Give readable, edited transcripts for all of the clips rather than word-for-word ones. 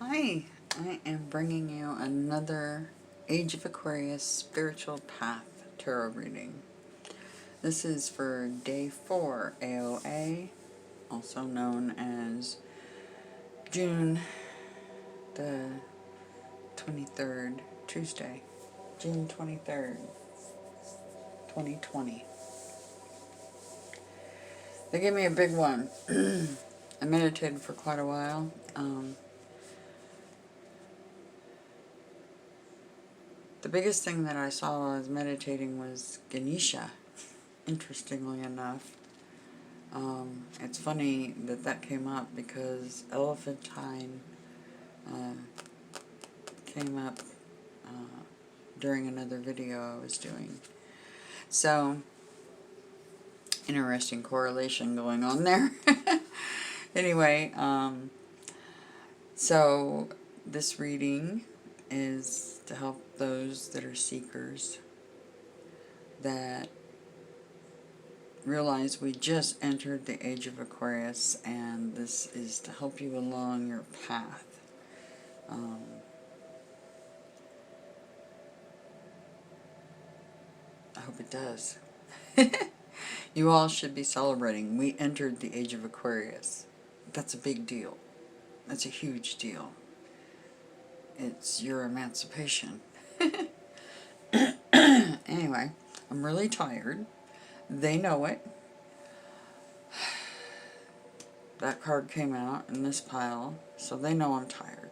Hi, I am bringing you another Age of Aquarius Spiritual Path Tarot reading. This is for Day 4 AoA, also known as June the 23rd, Tuesday, June 23rd, 2020. They gave me a big one. I meditated for quite a while. The biggest thing that I saw while I was meditating was Ganesha, interestingly enough. It's funny that that came up because elephantine came up during another video I was doing. So, interesting correlation going on there. Anyway, so this reading is to help those that are seekers that realize we just entered the Age of Aquarius, and this is to help you along your path. I hope it does. You all should be celebrating. We entered the Age of Aquarius. That's a big deal. That's a huge deal. It's your emancipation. Anyway, I'm really tired. They know it. That card came out in this pile, so they know I'm tired.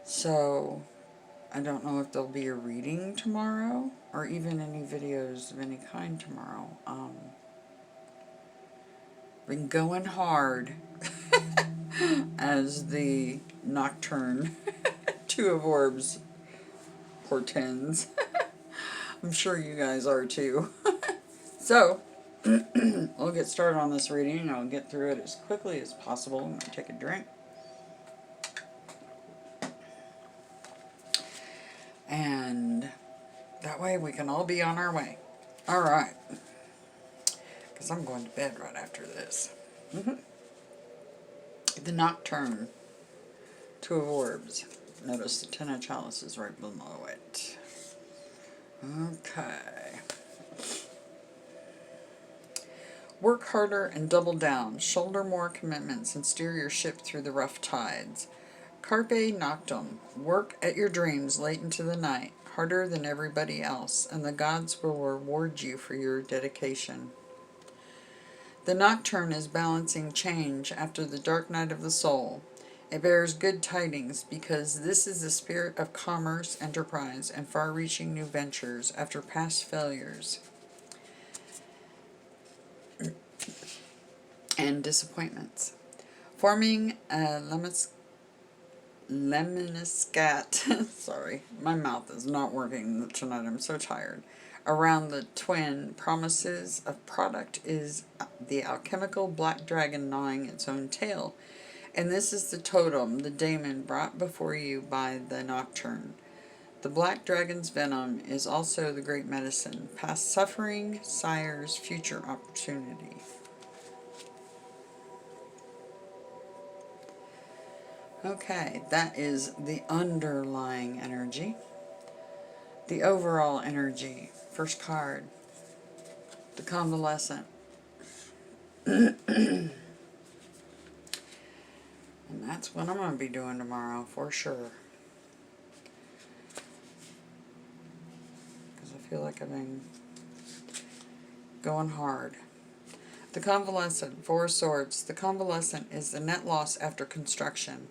So, I don't know if there'll be a reading tomorrow, or even any videos of any kind tomorrow. Been going hard, as the Nocturne Two of Orbs portends. I'm sure you guys are too. So, we'll get started on this reading. I'll get through it as quickly as possible. I'm going to take a drink. And that way we can all be on our way. Alright. Because I'm going to bed right after this. The Nocturne Two of Orbs. Notice the Ten of Chalices right below it. Okay. Work harder and double down. Shoulder more commitments and steer your ship through the rough tides. Carpe noctem. Work at your dreams late into the night, harder than everybody else, and the gods will reward you for your dedication. The Nocturne is balancing change after the dark night of the soul. It bears good tidings because this is the spirit of commerce, enterprise, and far-reaching new ventures after past failures and disappointments. Forming a lemniscat, sorry, my mouth is not working tonight, I'm so tired. Around the twin promises of product is the alchemical black dragon gnawing its own tail. And this is the totem, the daemon brought before you by the Nocturne. The black dragon's venom is also the great medicine, past suffering, sires future opportunity. Okay, that is the underlying energy. The overall energy, first card, the convalescent. And that's what I'm going to be doing tomorrow, for sure. Because I feel like I've been going hard. The convalescent, Four of Swords. The convalescent is the net loss after construction.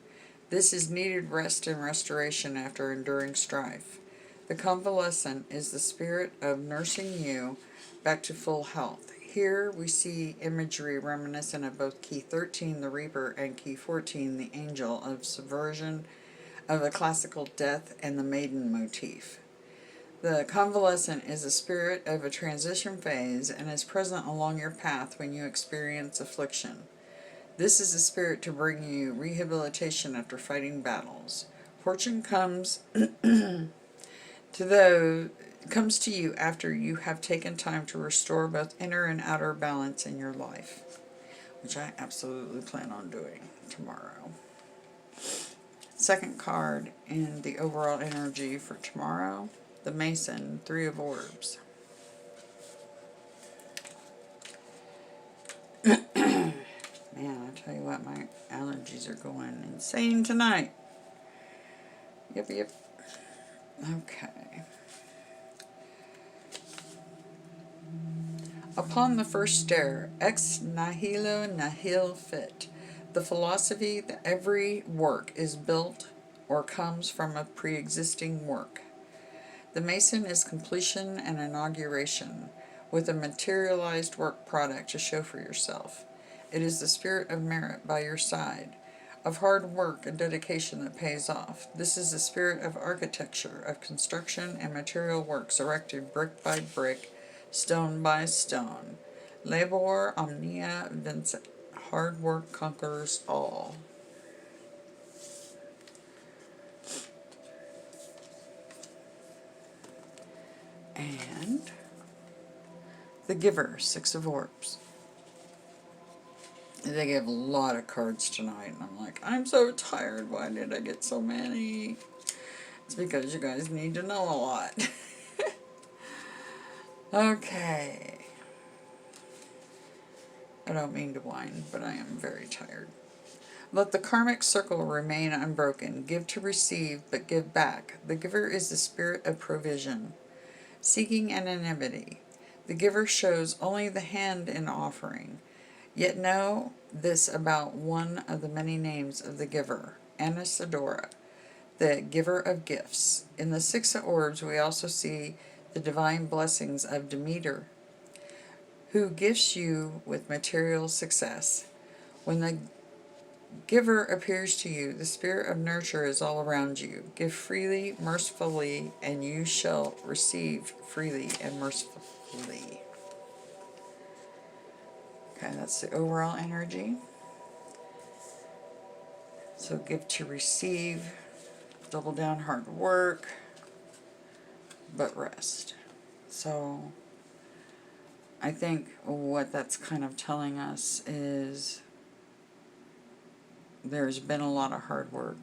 This is needed rest and restoration after enduring strife. The convalescent is the spirit of nursing you back to full health. Here we see imagery reminiscent of both Key 13, the Reaper, and Key 14, the Angel, of subversion of the classical death and the maiden motif. The convalescent is a spirit of a transition phase and is present along your path when you experience affliction. This is a spirit to bring you rehabilitation after fighting battles. Fortune comes comes to you after you have taken time to restore both inner and outer balance in your life. which I absolutely plan on doing tomorrow. Second card in the overall energy for tomorrow, the Mason, Three of Orbs. Man, I tell you what, my allergies are going insane tonight. Yep. Okay. Upon the first stare, ex nihilo nihil fit. The philosophy that every work is built or comes from a pre-existing work. The Mason is completion and inauguration, with a materialized work product to show for yourself. It is the spirit of merit by your side, of hard work and dedication that pays off. This is the spirit of architecture, of construction and material works erected brick by brick, stone by stone. Labor omnia vincit. Hard work conquers all. And the Giver, Six of Orbs. They gave a lot of cards tonight, and I'm like, I'm so tired. Why did I get so many? It's because you guys need to know a lot. Okay. I don't mean to whine, but I am very tired. Let the karmic circle remain unbroken. Give to receive, but give back. The Giver is the spirit of provision. Seeking anonymity. The Giver shows only the hand in offering. Yet know this about one of the many names of the Giver, Anisadora, the Giver of Gifts. In the Six of Orbs we also see the divine blessings of Demeter, who gifts you with material success. When the Giver appears to you, the spirit of nurture is all around you. Give freely, mercifully, and you shall receive freely and mercifully. Okay, that's the overall energy. So give to receive, double down hard work, but rest. So I think what that's kind of telling us is there's been a lot of hard work,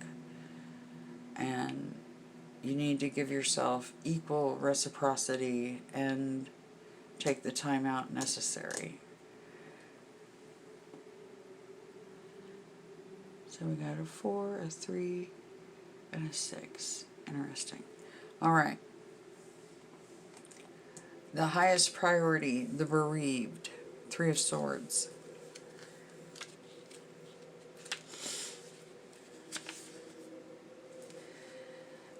and you need to give yourself equal reciprocity and take the time out necessary. So we got a 4, a 3, and a 6. Interesting. Alright. The highest priority, the bereaved. 3 of Swords.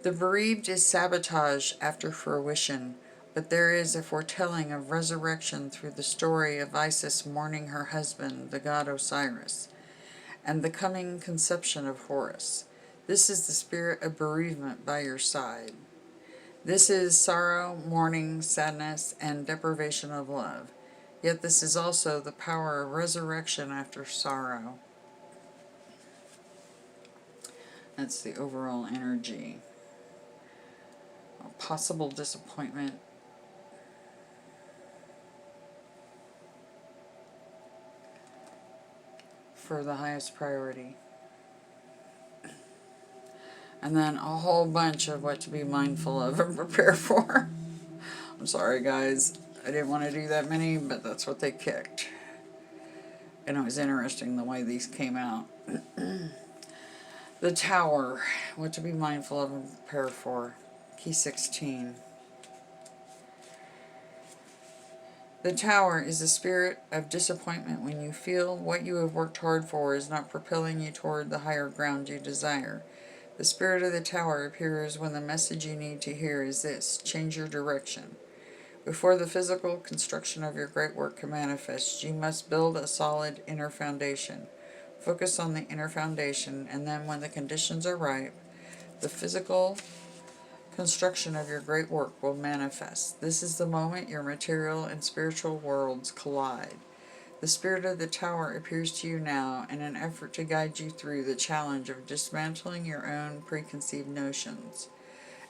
The bereaved is sabotage after fruition, but there is a foretelling of resurrection through the story of Isis mourning her husband, the god Osiris, and the coming conception of Horus. This is the spirit of bereavement by your side. This is sorrow, mourning, sadness, and deprivation of love. Yet this is also the power of resurrection after sorrow. That's the overall energy. A possible disappointment. For the highest priority. And then a whole bunch of what to be mindful of and prepare for. I'm sorry guys, I didn't want to do that many, but that's what they kicked. And it was interesting the way these came out. The Tower, what to be mindful of and prepare for. Key 16. The Tower is the spirit of disappointment when you feel what you have worked hard for is not propelling you toward the higher ground you desire. The spirit of the Tower appears when the message you need to hear is this: change your direction. Before the physical construction of your great work can manifest, you must build a solid inner foundation. Focus on the inner foundation, and then when the conditions are ripe, the physical construction of your great work will manifest. This is the moment your material and spiritual worlds collide. The spirit of the Tower appears to you now in an effort to guide you through the challenge of dismantling your own preconceived notions.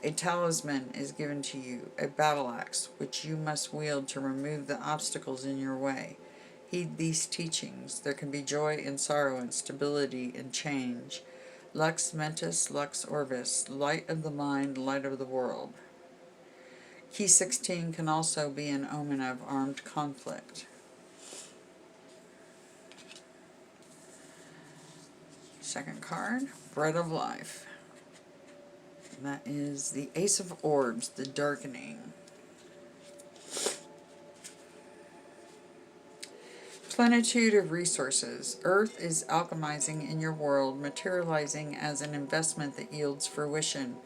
A talisman is given to you, a battle axe, which you must wield to remove the obstacles in your way. Heed these teachings. There can be joy in sorrow and stability in change. Lux mentis, lux orbis, light of the mind, light of the world. Key 16 can also be an omen of armed conflict. Second card, Bread of Life. And that is the Ace of Orbs, the darkening. Plenitude of resources. Earth is alchemizing in your world, materializing as an investment that yields fruition,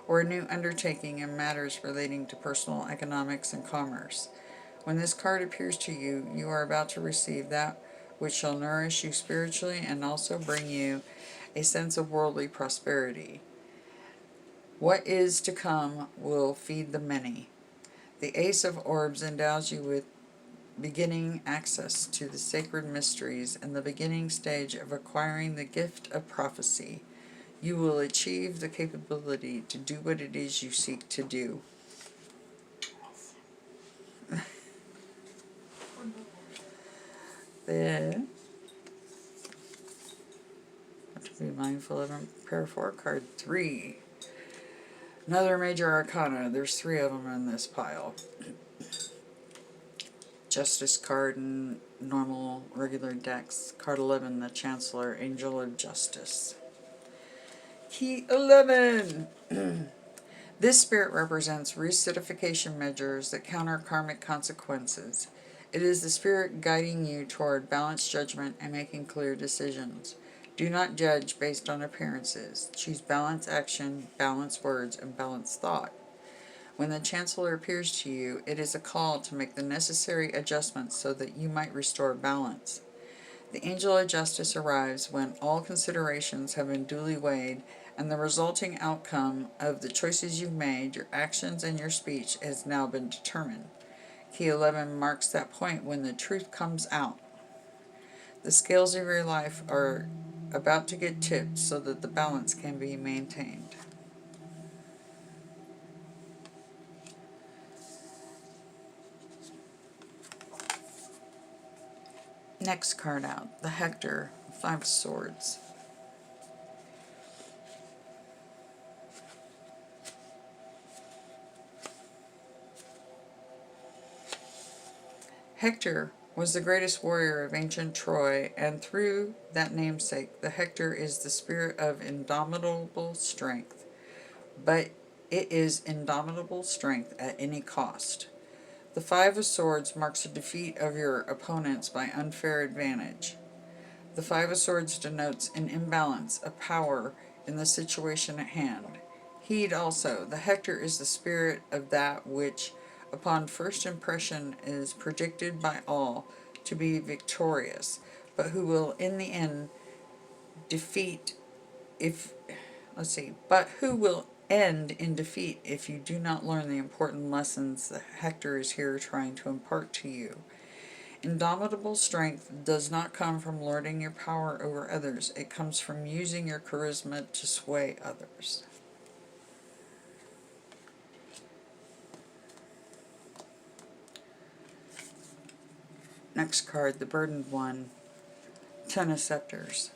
or a new undertaking in matters relating to personal economics and commerce. When this card appears to you, you are about to receive that which shall nourish you spiritually and also bring you a sense of worldly prosperity. What is to come will feed the many. The Ace of Orbs endows you with beginning access to the sacred mysteries and the beginning stage of acquiring the gift of prophecy. You will achieve the capability to do what it is you seek to do. Then, have to be mindful of and prepare for card 3. Another major arcana. There's 3 of them in this pile. Justice card in normal, regular decks. Card 11, the Chancellor, Angel of Justice. Key 11! This spirit represents recertification measures that counter karmic consequences. It is the spirit guiding you toward balanced judgment and making clear decisions. Do not judge based on appearances. Choose balanced action, balanced words, and balanced thought. When the Chancellor appears to you, it is a call to make the necessary adjustments so that you might restore balance. The Angel of Justice arrives when all considerations have been duly weighed and the resulting outcome of the choices you've made, your actions, and your speech has now been determined. Key 11 marks that point when the truth comes out. The scales of your life are about to get tipped so that the balance can be maintained. Next card out, the Hector, 5 of Swords. Hector was the greatest warrior of ancient Troy, and through that namesake, the Hector is the spirit of indomitable strength. But it is indomitable strength at any cost. The 5 of Swords marks a defeat of your opponents by unfair advantage. The 5 of Swords denotes an imbalance of power in the situation at hand. Heed also, the Hector is the spirit of that which, upon first impression, is predicted by all to be victorious, but who will in the end end in defeat if you do not learn the important lessons the Hector is here trying to impart to you. Indomitable strength does not come from lording your power over others. It comes from using your charisma to sway others. Next card, the Burdened One, 10 of Scepters.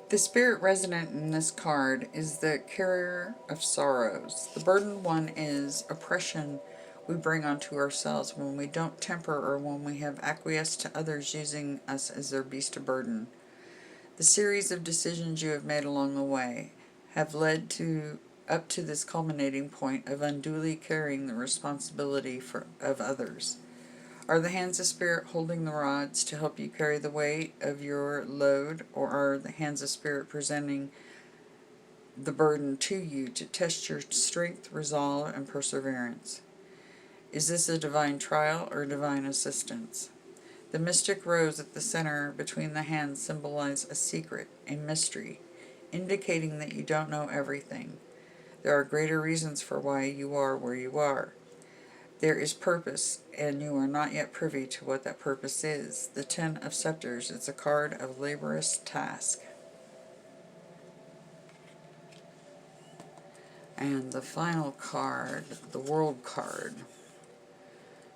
The spirit resident in this card is the carrier of sorrows. The burdened one is oppression we bring onto ourselves when we don't temper or when we have acquiesced to others using us as their beast of burden. The series of decisions you have made along the way have led up to this culminating point of unduly carrying the responsibility of others. Are the hands of spirit holding the rods to help you carry the weight of your load, or are the hands of spirit presenting the burden to you to test your strength, resolve, and perseverance? Is this a divine trial or divine assistance? The mystic rose at the center between the hands symbolize a secret, a mystery, indicating that you don't know everything. There are greater reasons for why you are where you are. There is purpose, and you are not yet privy to what that purpose is. The Ten of Scepters is a card of laborious task. And the final card, the World card,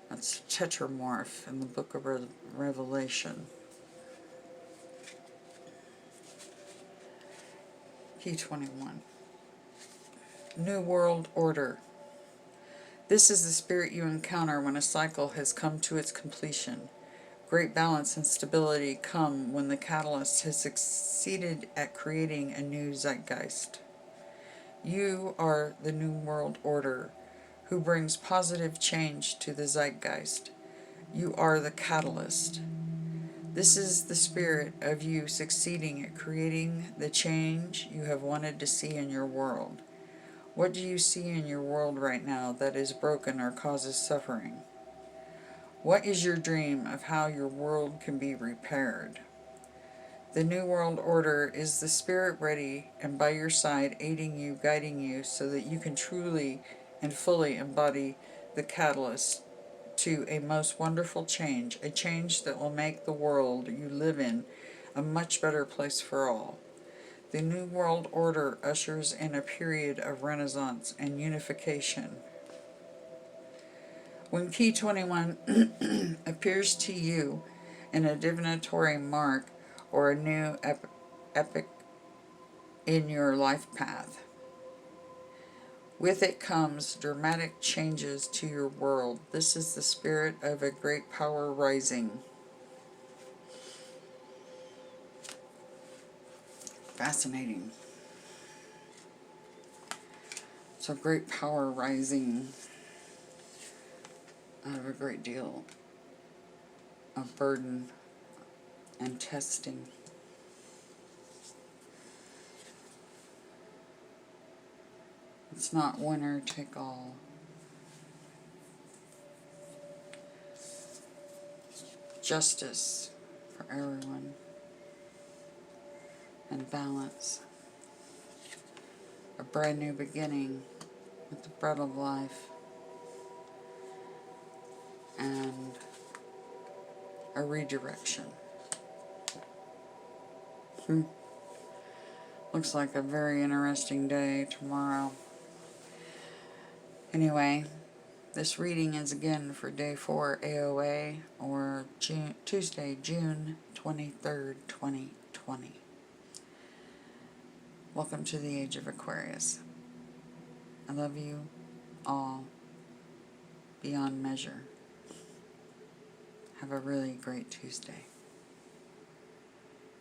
that's Tetramorph in the Book of Revelation. Key 21. New World Order. This is the spirit you encounter when a cycle has come to its completion. Great balance and stability come when the catalyst has succeeded at creating a new zeitgeist. You are the New World Order, who brings positive change to the zeitgeist. You are the catalyst. This is the spirit of you succeeding at creating the change you have wanted to see in your world. What do you see in your world right now that is broken or causes suffering? What is your dream of how your world can be repaired? The New World Order is the spirit ready and by your side, aiding you, guiding you, so that you can truly and fully embody the catalyst to a most wonderful change, a change that will make the world you live in a much better place for all. The New World Order ushers in a period of renaissance and unification. When Key 21 appears to you in a divinatory mark or a new epic in your life path, with it comes dramatic changes to your world. This is the spirit of a great power rising. Fascinating. So great power rising out of a great deal of burden and testing. It's not winner take all. Justice for everyone. And balance. A brand new beginning with the bread of life. And a redirection. Looks like a very interesting day tomorrow. Anyway, this reading is again for day 4 AoA, or Tuesday, June 23rd, 2020. Welcome to the Age of Aquarius. I love you all beyond measure. Have a really great Tuesday.